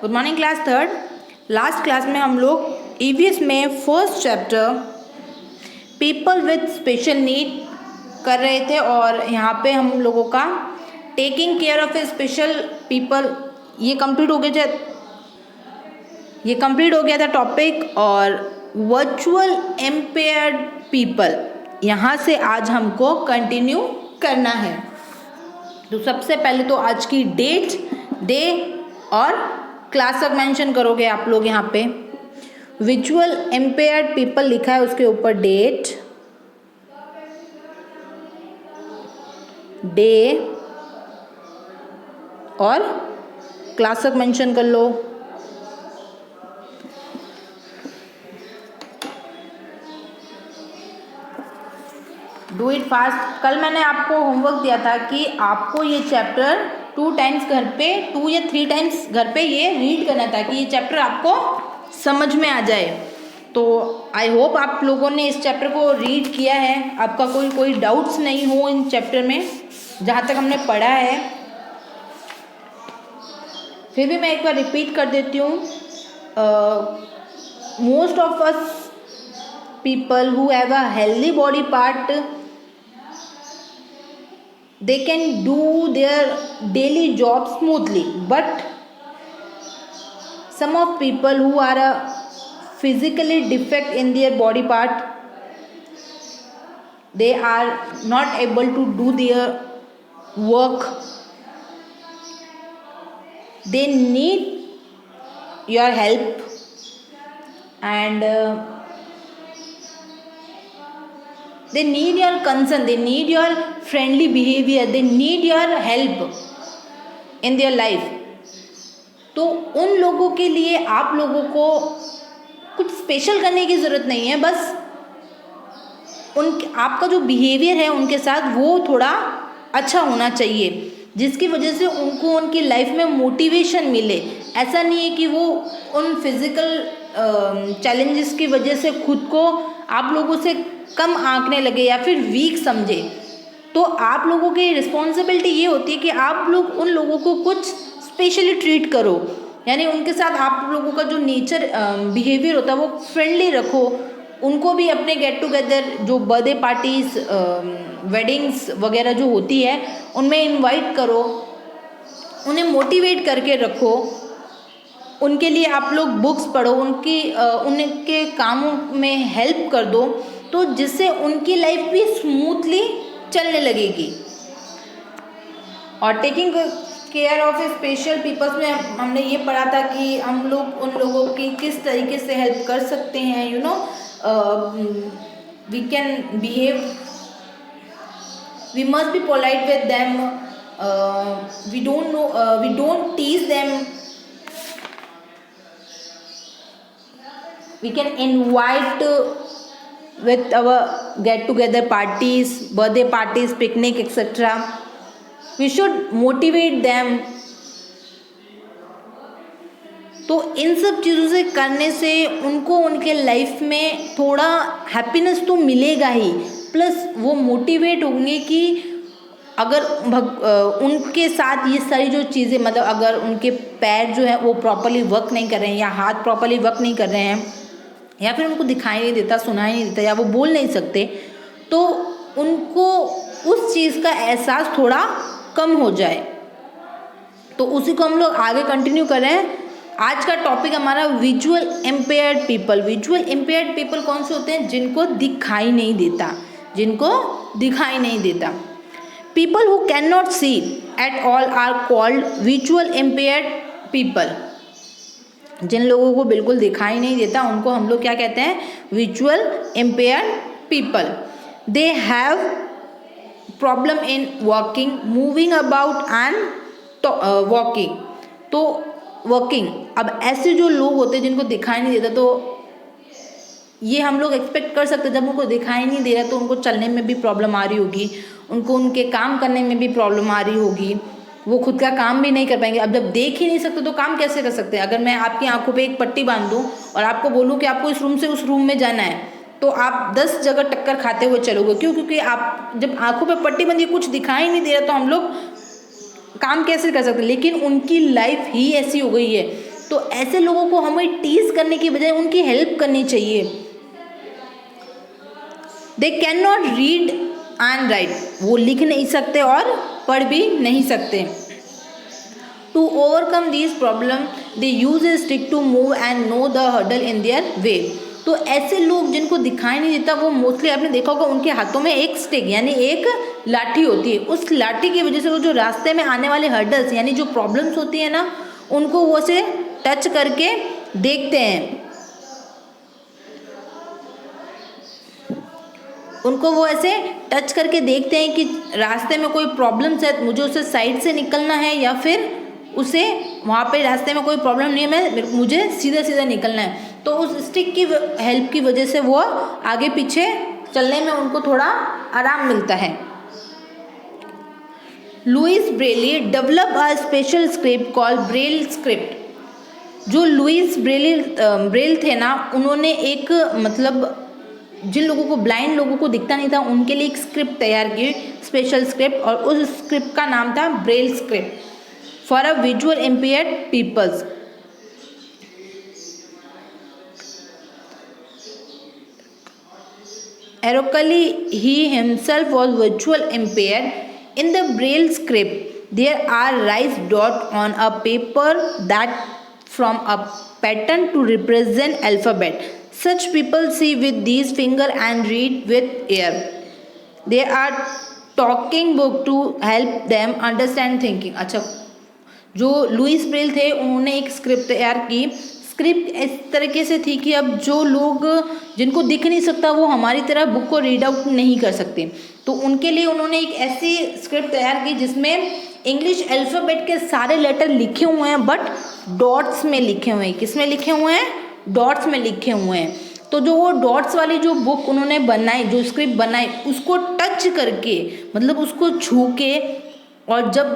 Good morning class third. Last class में हम लोग ईवीएस में first chapter people with special need कर रहे थे और यहाँ पे हम लोगों का taking care of a special people ये कंप्लीट हो गया था टॉपिक। और वर्चुअल इम्पेयर्ड पीपल यहाँ से आज हमको कंटिन्यू करना है। तो सबसे पहले तो आज की डेट, डे और क्लास तक मेंशन करोगे आप लोग। यहाँ पे विजुअल इम्पेयर्ड पीपल लिखा है, उसके ऊपर डेट, डे और क्लास तक मेंशन कर लो। Do it fast. कल मैंने आपको होमवर्क दिया था कि आपको ये चैप्टर 2 टाइम्स घर पे, 2 या 3 टाइम्स घर पे ये रीड करना था कि ये चैप्टर आपको समझ में आ जाए। तो आई होप आप लोगों ने इस चैप्टर को रीड किया है, आपका कोई डाउट्स नहीं हो इन चैप्टर में जहाँ तक हमने पढ़ा है। फिर भी मैं एक बार रिपीट कर देती हूँ। Most of us people who have a healthy body part, they can do their daily job smoothly, but some of people who are physically defect in their body part, they are not able to do their work. They need your help and they need your concern, they need your friendly behavior, they need your help in their life. तो उन लोगों के लिए आप लोगों को कुछ special करने की ज़रूरत नहीं है, बस आपका जो बिहेवियर है उनके साथ वो थोड़ा अच्छा होना चाहिए, जिसकी वजह से उनको उनकी लाइफ में मोटिवेशन मिले। ऐसा नहीं है कि वो उन फिज़िकल चैलेंजेस की वजह से खुद को आप लोगों से कम आंकने लगे या फिर वीक समझे। तो आप लोगों की रिस्पॉन्सिबिलिटी ये होती है कि आप लोग उन लोगों को कुछ स्पेशली ट्रीट करो, यानी उनके साथ आप लोगों का जो नेचर बिहेवियर होता है वो फ्रेंडली रखो। उनको भी अपने गेट टुगेदर, जो बर्थडे पार्टीज, वेडिंग्स वगैरह जो होती है उनमें इनवाइट करो, उन्हें मोटिवेट करके रखो। उनके लिए आप लोग बुक्स पढ़ो, उनके कामों में हेल्प कर दो, तो जिससे उनकी लाइफ भी स्मूथली चलने लगेगी। और taking care of a special peoples में हमने ये पढ़ा था कि हम लोग उन लोगों की किस तरीके से हेल्प कर सकते हैं। You know, we can behave, we must be polite with them, we don't tease them, we can invite with our get together parties, birthday parties, picnic etc. We should motivate them. तो इन सब चीज़ों से करने से उनको उनके life में थोड़ा हैप्पीनेस तो मिलेगा ही, प्लस वो मोटिवेट होंगे कि अगर उनके साथ ये सारी जो चीज़ें, मतलब अगर उनके पैर जो है वो प्रॉपर्ली वर्क नहीं कर रहे हैं या हाथ प्रॉपर्ली वर्क नहीं कर रहे हैं या फिर उनको दिखाई नहीं देता, सुनाई नहीं देता या वो बोल नहीं सकते, तो उनको उस चीज़ का एहसास थोड़ा कम हो जाए। तो उसी को हम लोग आगे कंटिन्यू कर रहे हैं। आज का टॉपिक हमारा visual impaired people. Visual impaired people कौन से होते हैं? जिनको दिखाई नहीं देता, people who can not see at all are called visual impaired people. जिन लोगों को बिल्कुल दिखाई नहीं देता उनको हम लोग क्या कहते हैं? Visual impaired people. They have problem in walking, moving about and walking. तो वॉकिंग, अब ऐसे जो लोग होते हैं जिनको दिखाई नहीं देता, तो ये हम लोग एक्सपेक्ट कर सकते हैं जब उनको दिखाई नहीं दे रहा तो उनको चलने में भी प्रॉब्लम आ रही होगी, उनको उनके काम करने में भी प्रॉब्लम आ रही होगी, वो खुद का काम भी नहीं कर पाएंगे। अब जब देख ही नहीं सकते तो काम कैसे कर सकते हैं? अगर मैं आपकी आंखों पे एक पट्टी बांध दूं और आपको बोलूं कि आपको इस रूम से उस रूम में जाना है, तो आप 10 जगह टक्कर खाते हुए चलोगे। क्यों? क्योंकि आप जब आंखों पे पट्टी बंधी, कुछ दिखाई नहीं दे रहा, तो हम लोग काम कैसे कर सकते? लेकिन उनकी लाइफ ही ऐसी हो गई है तो ऐसे लोगों को हमें टीज करने की बजाय उनकी हेल्प करनी चाहिए। They can not read and write, वो लिख नहीं सकते और पढ़ भी नहीं सकते। To overcome this problem they use a stick to move and know the hurdle in their way. तो ऐसे लोग जिनको दिखाई नहीं देता, वो मोस्टली आपने देखा होगा उनके हाथों में एक स्टिक यानी एक लाठी होती है। उस लाठी की वजह से वो जो रास्ते में आने वाले हर्डल्स यानी जो प्रॉब्लम्स होती है ना, उनको वो से टच करके देखते हैं, उनको वो ऐसे टच करके देखते हैं कि रास्ते में कोई प्रॉब्लम्स है, मुझे उसे साइड से निकलना है या फिर उसे वहाँ पे रास्ते में कोई प्रॉब्लम नहीं है, मुझे सीधा सीधा निकलना है। तो उस स्टिक की हेल्प की वजह से वो आगे पीछे चलने में उनको थोड़ा आराम मिलता है। Louis Braille develop a special script called Braille script. जो लुइस ब्रेल थे ना, उन्होंने एक मतलब जिन लोगों को, ब्लाइंड लोगों को दिखता नहीं था, उनके लिए एक स्क्रिप्ट तैयार की, स्पेशल स्क्रिप्ट, और उस स्क्रिप्ट का नाम था Braille script for a visual impaired peoples. Ironically, he himself was visually impaired. In the Braille script, there are raised dots on a paper that form a pattern to represent alphabet. Such people see with these fingers and read with ear. There are talking book to help them understand thinking. अच्छा, जो Louis Braille थे उन्होंने एक script तैयार की। Script इस तरीके से थी कि अब जो लोग, जिनको दिख नहीं सकता, वो हमारी तरह बुक को रीड आउट नहीं कर सकते, तो उनके लिए उन्होंने एक ऐसी स्क्रिप्ट तैयार की जिसमें इंग्लिश अल्फ़ाबेट के सारे लेटर लिखे हुए हैं बट डॉट्स में लिखे हुए हैं। किस में लिखे हुए हैं? डॉट्स में लिखे हुए हैं। तो जो वो डॉट्स वाली जो बुक उन्होंने बनाई, जो स्क्रिप्ट बनाई, उसको टच करके, मतलब उसको छू के, और जब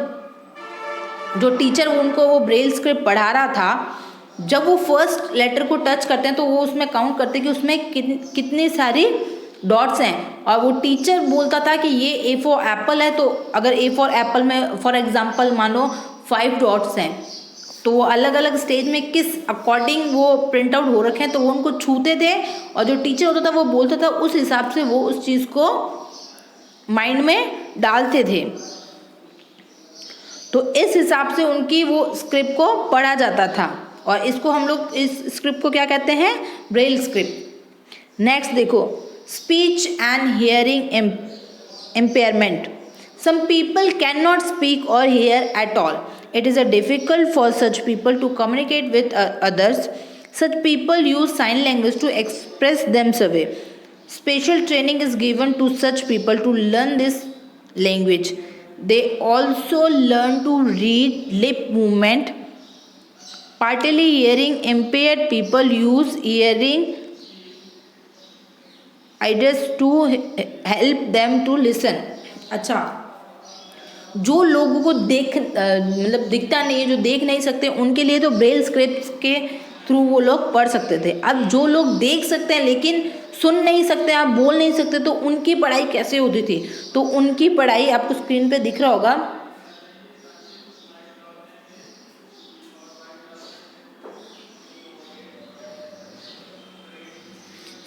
जो टीचर उनको वो ब्रेल स्क्रिप्ट पढ़ा रहा था, जब वो फर्स्ट लेटर को टच करते हैं तो वो उसमें काउंट करते हैं कि उसमें कितनी सारी डॉट्स हैं, और वो टीचर बोलता था कि ये ए फॉर एप्पल है, तो अगर ए फॉर एप्पल में फॉर एग्जांपल मानो 5 डॉट्स हैं, तो वो अलग अलग स्टेज में किस अकॉर्डिंग वो प्रिंट आउट हो रखे हैं, तो वो उनको छूते थे, और जो टीचर होता था वो बोलता था, उस हिसाब से वो उस चीज़ को माइंड में डालते थे। तो इस हिसाब से उनकी वो स्क्रिप्ट को पढ़ा जाता था, और इसको हम लोग, इस स्क्रिप्ट को क्या कहते हैं? Braille script. नेक्स्ट देखो, speech and hearing impairment. Some people can not speak और hear at all. It is a difficult for such people to communicate with others. Such people use sign language to express themselves. Special training is given to such people to learn this language. They also learn to read lip movement. Partly hearing impaired people use hearing aids to help them to listen. अच्छा, जो लोगों को मतलब दिखता नहीं है, जो देख नहीं सकते, उनके लिए तो ब्रेल स्क्रिप्ट के थ्रू वो लोग पढ़ सकते थे। अब जो लोग देख सकते हैं लेकिन सुन नहीं सकते, आप बोल नहीं सकते, तो उनकी पढ़ाई कैसे होती थी? तो उनकी पढ़ाई आपको स्क्रीन पे दिख रहा होगा,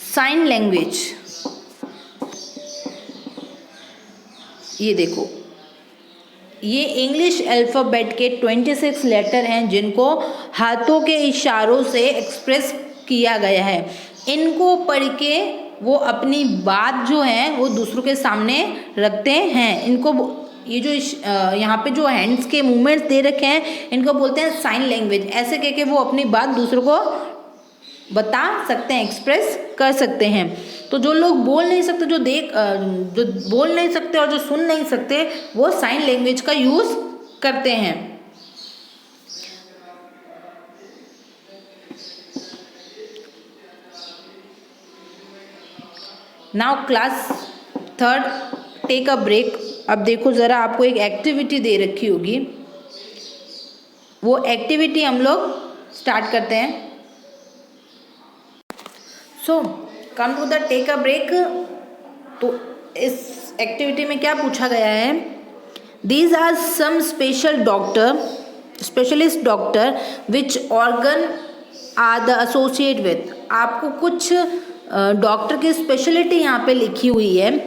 साइन लैंग्वेज। ये देखो, ये इंग्लिश अल्फ़ाबेट के 26 लेटर हैं जिनको हाथों के इशारों से एक्सप्रेस किया गया है। इनको पढ़ के वो अपनी बात जो है वो दूसरों के सामने रखते हैं। इनको ये जो यहाँ पे जो हैंड्स के मूवमेंट्स दे रखे हैं, इनको बोलते हैं साइन लैंग्वेज। ऐसे कह के वो अपनी बात दूसरों को बता सकते हैं, एक्सप्रेस कर सकते हैं। तो जो लोग बोल नहीं सकते, जो बोल नहीं सकते और जो सुन नहीं सकते, वो साइन लैंग्वेज का यूज़ करते हैं। Now class 3 take a break. अब देखो ज़रा, आपको एक एक्टिविटी दे रखी होगी, वो एक्टिविटी हम लोग स्टार्ट करते हैं। So come to the take a break. तो इस एक्टिविटी में क्या पूछा गया है? These are some special doctor specialist doctor which organ are the associate with. आपको कुछ डॉक्टर की स्पेशलिटी यहाँ पे लिखी हुई है,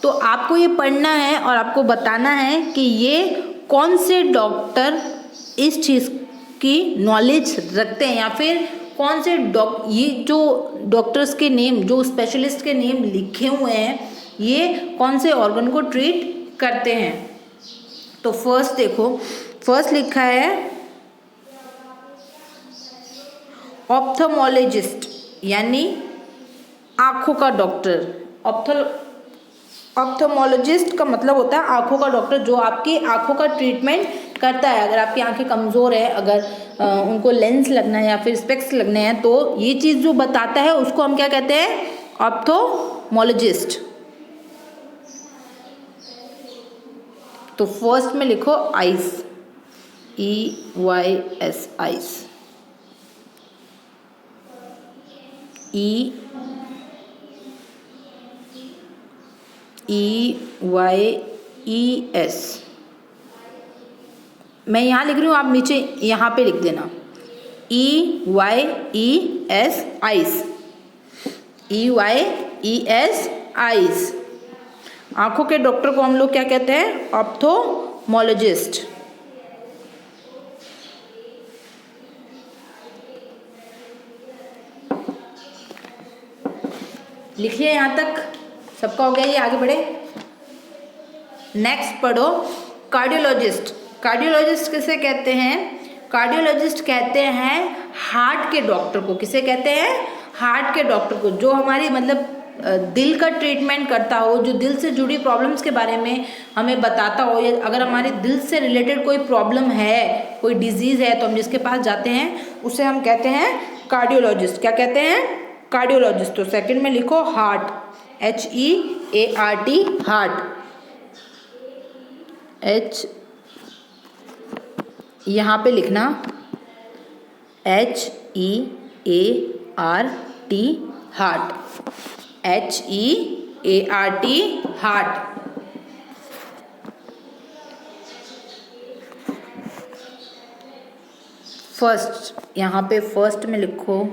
तो आपको ये पढ़ना है और आपको बताना है कि ये कौन से डॉक्टर इस चीज़ की नॉलेज रखते हैं, या फिर कौन से ये जो डॉक्टर्स के नेम, जो स्पेशलिस्ट के नेम लिखे हुए हैं, ये कौन से ऑर्गन को ट्रीट करते हैं। तो फर्स्ट देखो, फर्स्ट लिखा है ऑप्थेमोलॉजिस्ट, यानी आँखों का डॉक्टर। ऑप्थेमोलॉजिस्ट का मतलब होता है आँखों का डॉक्टर, जो आपकी आँखों का ट्रीटमेंट करता है। अगर आपकी आँखें कमज़ोर है, अगर उनको लेंस लगना है या फिर स्पेक्स लगने हैं, तो ये चीज़ जो बताता है उसको हम क्या कहते हैं, ऑप्थेमोलॉजिस्ट। तो फर्स्ट में लिखो आइस, EYS, आइस, EYES। मैं यहाँ लिख रही हूँ, आप नीचे यहाँ पे लिख देना, EYES, आइस, EYES, आइस। आँखों के डॉक्टर को हम लोग क्या कहते हैं, ऑप्थेमोलॉजिस्ट। लिख लिया यहाँ तक, सबका हो गया ये, आगे बढ़े। नेक्स्ट पढ़ो कार्डियोलॉजिस्ट। कार्डियोलॉजिस्ट किसे कहते हैं, कार्डियोलॉजिस्ट कहते हैं हार्ट के डॉक्टर को। किसे कहते हैं, हार्ट के डॉक्टर को, जो हमारी मतलब दिल का ट्रीटमेंट करता हो, जो दिल से जुड़ी प्रॉब्लम्स के बारे में हमें बताता हो, या अगर हमारे दिल से रिलेटेड कोई प्रॉब्लम है, कोई डिजीज़ है, तो हम जिसके पास जाते हैं उसे हम कहते हैं कार्डियोलॉजिस्ट। क्या कहते हैं, कार्डियोलॉजिस्ट। तो सेकंड में लिखो हार्ट, HEART, हार्ट, H यहाँ पे लिखना HEART, heart, HEART, heart. First, यहाँ पे फर्स्ट में लिखो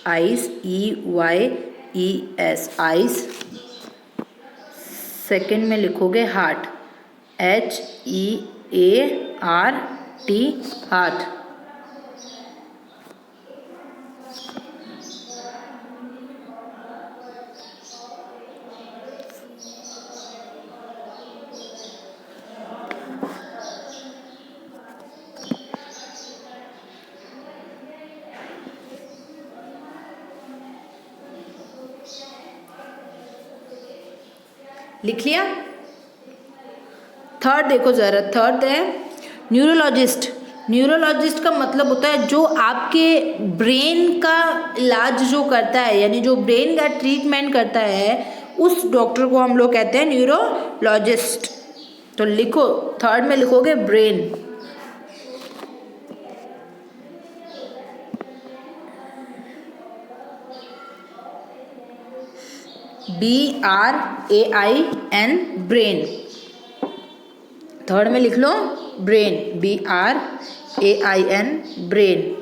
आइस, EYES, आइस। सेकंड में लिखोगे हार्ट, HEART, हार्ट। लिख लिया। थर्ड देखो ज़रा, थर्ड है न्यूरोलॉजिस्ट। न्यूरोलॉजिस्ट का मतलब होता है जो आपके ब्रेन का इलाज जो करता है, यानी जो ब्रेन का ट्रीटमेंट करता है, उस डॉक्टर को हम लोग कहते हैं न्यूरोलॉजिस्ट। तो लिखो, थर्ड में लिखोगे ब्रेन, BRAIN, ब्रेन। थर्ड में लिख लो ब्रेन, BRAIN, ब्रेन।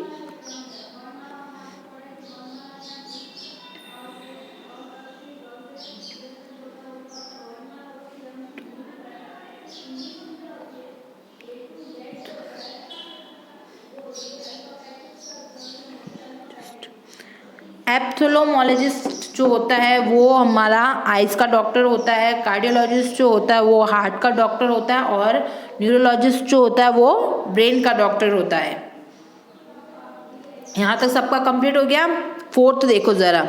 एप्थेल्मोलॉजिस्ट जो होता है वो हमारा आइज़ का डॉक्टर होता है। कार्डियोलॉजिस्ट जो होता है वो हार्ट का डॉक्टर होता है, और न्यूरोलॉजिस्ट जो होता है वो ब्रेन का डॉक्टर होता है। यहाँ तक सबका कंप्लीट हो गया। फोर्थ देखो ज़रा,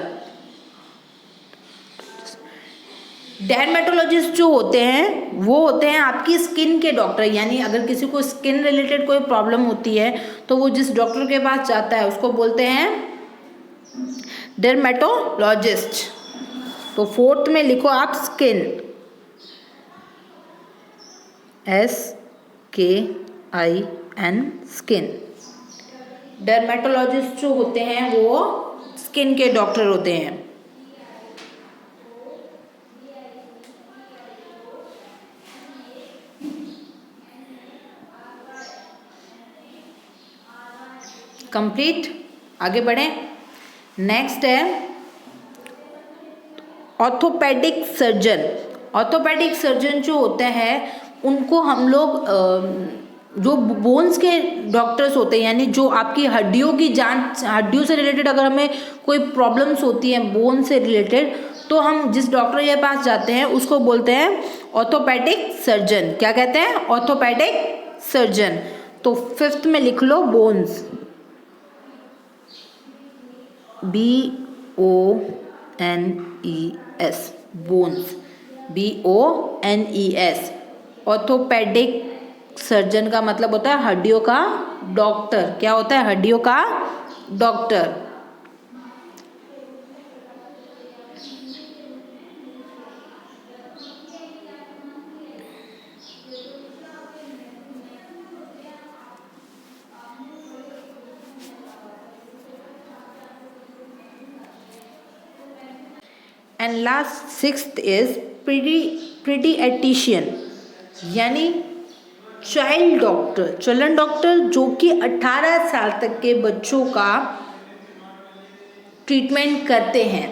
डर्मेटोलॉजिस्ट जो होते हैं वो होते हैं आपकी स्किन के डॉक्टर। यानी अगर किसी को स्किन रिलेटेड कोई प्रॉब्लम होती है तो वो जिस डॉक्टर के पास जाता है उसको बोलते हैं डर्मेटोलॉजिस्ट। तो फोर्थ में लिखो आप स्किन, SKIN, स्किन। डर्मेटोलॉजिस्ट जो होते हैं वो स्किन के डॉक्टर होते हैं। कंप्लीट। आगे बढ़ें। नेक्स्ट है ऑर्थोपेडिक सर्जन। ऑर्थोपेडिक सर्जन जो होते हैं उनको हम लोग जो बोन्स के डॉक्टर्स होते हैं, यानी जो आपकी हड्डियों की जांच, हड्डियों से रिलेटेड अगर हमें कोई प्रॉब्लम्स होती हैं बोन से रिलेटेड, तो हम जिस डॉक्टर के पास जाते हैं उसको बोलते हैं ऑर्थोपेडिक सर्जन। क्या कहते हैं? Orthopaedic surgeon. तो 5th में लिख लो bones, BONES, bones, BONES। Orthopaedic surgeon का मतलब होता है हड्डियों का डॉक्टर। क्या होता है? हड्डियों का doctor. And last 6th is paediatrician, यानी चाइल्ड डॉक्टर, चिल्ड्रन डॉक्टर, जो कि 18 साल तक के बच्चों का ट्रीटमेंट करते हैं।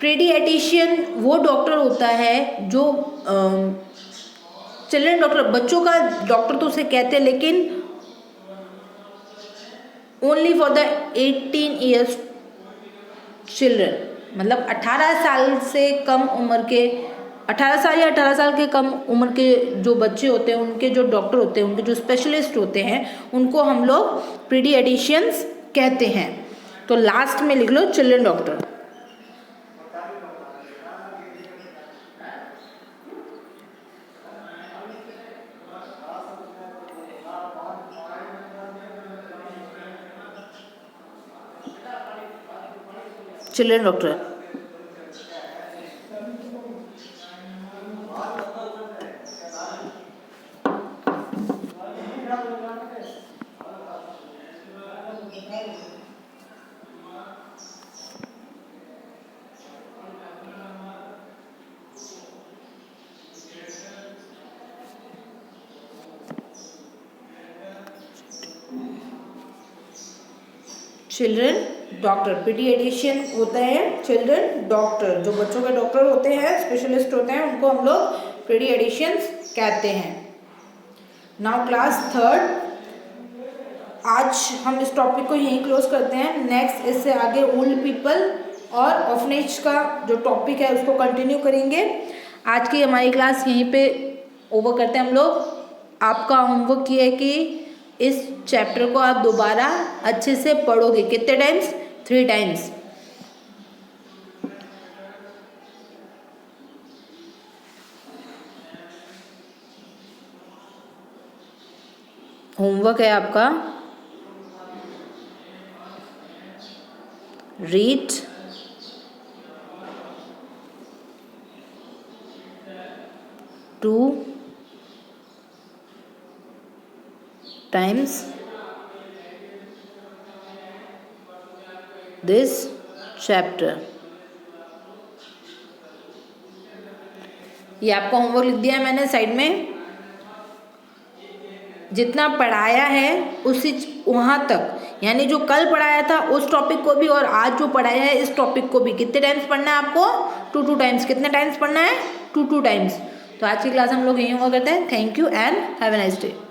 पीडियाट्रिशियन वो डॉक्टर होता है जो चिल्ड्रन डॉक्टर, बच्चों का डॉक्टर तो उसे कहते हैं, लेकिन only for the 18 years children, मतलब 18 साल से कम उम्र के, 18 साल या 18 साल के कम उम्र के जो बच्चे होते हैं उनके जो डॉक्टर होते हैं, उनके जो स्पेशलिस्ट होते हैं, उनको हम लोग पीडियाट्रिशियंस कहते हैं। तो लास्ट में लिख लो children doctor. Children doctor. Children doctor, paediatrician होता है चिल्ड्रन डॉक्टर, जो बच्चों के डॉक्टर होते हैं, स्पेशलिस्ट होते हैं, उनको हम लोग पीडियाट्रिशियंस कहते हैं। नाउ क्लास 3rd, आज हम इस टॉपिक को यहीं क्लोज करते हैं। नेक्स्ट इससे आगे ओल्ड पीपल और ऑर्फनेज का जो टॉपिक है उसको कंटिन्यू करेंगे। आज की हमारी क्लास यहीं पे ओवर करते हैं हम लोग। आपका होमवर्क ये है कि इस चैप्टर को आप दोबारा अच्छे से पढ़ोगे। कितने टाइम्स? 3 टाइम्स। होमवर्क है आपका, read, two times this chapter। ये आपका होमवर्क लिख दिया है मैंने साइड में। जितना पढ़ाया है उसी वहाँ तक, यानी जो कल पढ़ाया था उस टॉपिक को भी और आज जो पढ़ाया है इस टॉपिक को भी कितने टाइम्स पढ़ना है आपको? 2 टाइम्स। कितने टाइम्स पढ़ना है? 2 टाइम्स। तो आज की क्लास हम लोग यहीं ओवर करते हैं। Thank you and have a nice day.